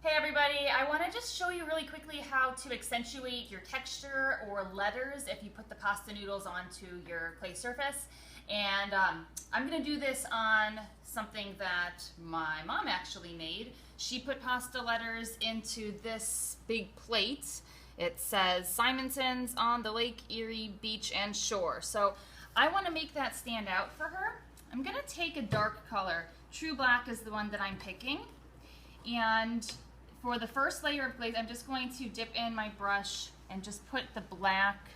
Hey everybody, I want to just show you really quickly how to accentuate your texture or letters if you put the pasta noodles onto your clay surface. And I'm going to do this on something that my mom actually made. She put pasta letters into this big plate. It says Simonson's on the Lake Erie beach and shore. So I want to make that stand out for her. I'm going to take a dark color. True Black is the one that I'm picking. And for the first layer of glaze, I'm just going to dip in my brush and just put the black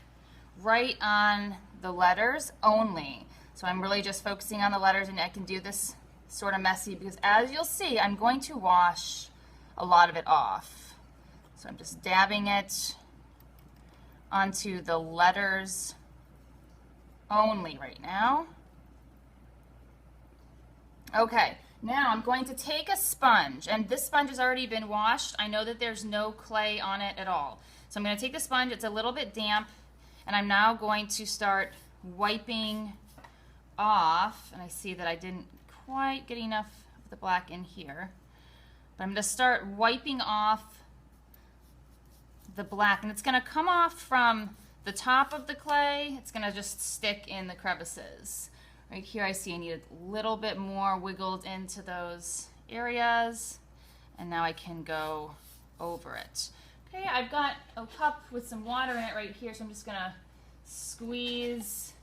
right on the letters only. So I'm really just focusing on the letters, and I can do this sort of messy because, as you'll see, I'm going to wash a lot of it off. So I'm just dabbing it onto the letters only right now. Okay. Now I'm going to take a sponge, and this sponge has already been washed. I know that there's no clay on it at all. So I'm going to take the sponge, it's a little bit damp, and I'm now going to start wiping off, and I see that I didn't quite get enough of the black in here. But I'm going to start wiping off the black, and it's going to come off from the top of the clay. It's going to just stick in the crevices. Right here I see I need a little bit more wiggled into those areas, and now I can go over it. Okay, I've got a cup with some water in it right here, so I'm just gonna squeeze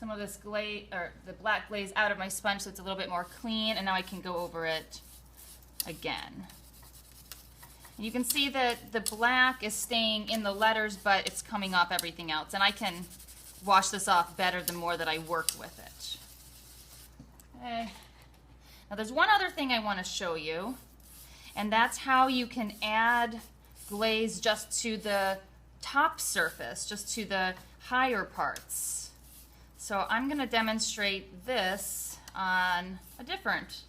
some of this glaze, or the black glaze, out of my sponge so it's a little bit more clean, and now I can go over it again. And you can see that the black is staying in the letters, but it's coming off everything else, and I can wash this off better the more that I work with it. Okay. Now there's one other thing I want to show you, and that's how you can add glaze just to the top surface, just to the higher parts. So I'm going to demonstrate this on a different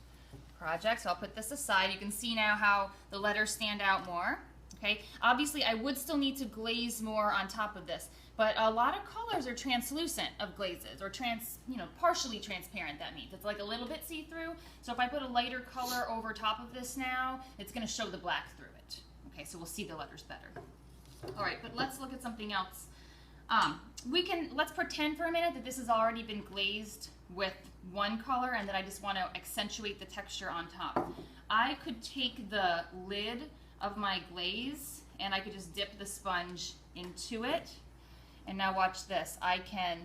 project. So I'll put this aside. You can see now how the letters stand out more. Okay. Obviously I would still need to glaze more on top of this, but a lot of colors are translucent of glazes, or partially transparent. That means it's like a little bit see-through. So if I put a lighter color over top of this now, it's going to show the black through it. Okay, so we'll see the letters better. All right, but let's look at something else. Let's pretend for a minute that this has already been glazed with one color, and that I just want to accentuate the texture on top. I could take the lid of my glaze, and I could just dip the sponge into it. And now watch this. I can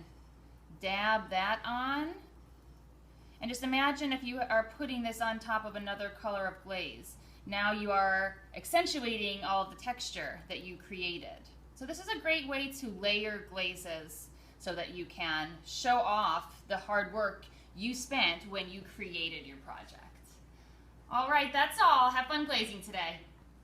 dab that on. And just imagine if you are putting this on top of another color of glaze. Now you are accentuating all of the texture that you created. So this is a great way to layer glazes so that you can show off the hard work you spent when you created your project. All right, that's all. Have fun glazing today.